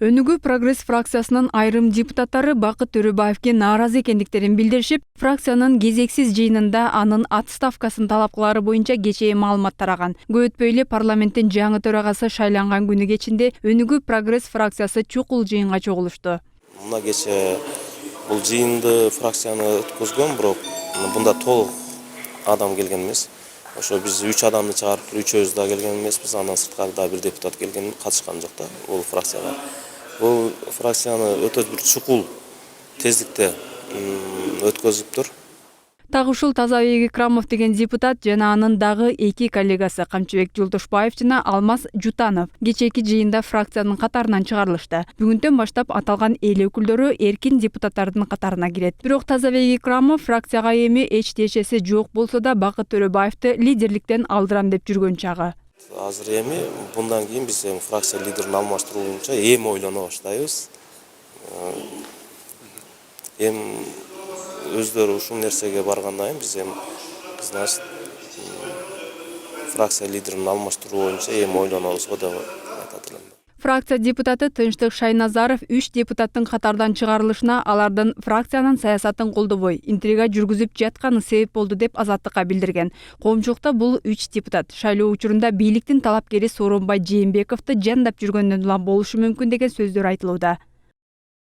Өнүгүү прогресс фракциясынын айрым депутаттары Бакыт Төрөбаевге нааразы экендиктерин билдиришип, фракциянын кезексиз жыйынында анын отставкасын талап кылары боюнча кечээ маалымат тараган. Көп өтпөй эле парламенттин жаңы төрагасы шайланган күнү кечинде Өнүгүү прогресс фракциясы чукул жыйынга чогулушту. Мына кечээ бул жыйынды фракцияны өткөзгөн, бирок мында толук адам келген эмес. Ошо биз 3 адамды чыгарып, 3-өбүз да келген эмеспиз. Андан сырткары да бир депутат келген, катышкан жок да бул фракцияга. Бул фракцияны өтө бир чукул тездикте өткөзүптүр. Так ушул Тазабек Икрамов деген депутат жана анын дагы 2 коллегасы Камчыбек Жолдошбаев жана Алмаз Жутанов кечээки жыйында фракциянын катарынан чыгарылышты. Бүгүндөн баштап аталган эл өкүлдөрү эркин депутаттардын катарына кирет. Бирок Тазабек Икрамов фракцияга эми эч тиешеси жок болсо да Бакыт Төрөбаевди лидерликтен алдырам деп жүргөн чагы. Азыр эми bundan кийин биз фракция лидерин алмаштыруу боюнча эми ойлоно баштайбыз. Өздөрү ушул нерсеге баргандан кийин биз значит фракция лидерин алмаштыруу боюнча эми ойлонобузго деп айтат элем. Фракция депутаты Тынчтык Шайназаров 3 депутаттын катардан чыгарылышына алардын фракциянын саясатын колдобой, интрига жүргүзүп жатканы себеп болду деп Азаттыкка билдирген. Коомчулукта бул 3 депутат шайлоо учурунда бийликтин талапкери Сооронбай Жээнбековду жандап жүргөндөн улам болушу мүмкүн деген сөздөр айтылууда.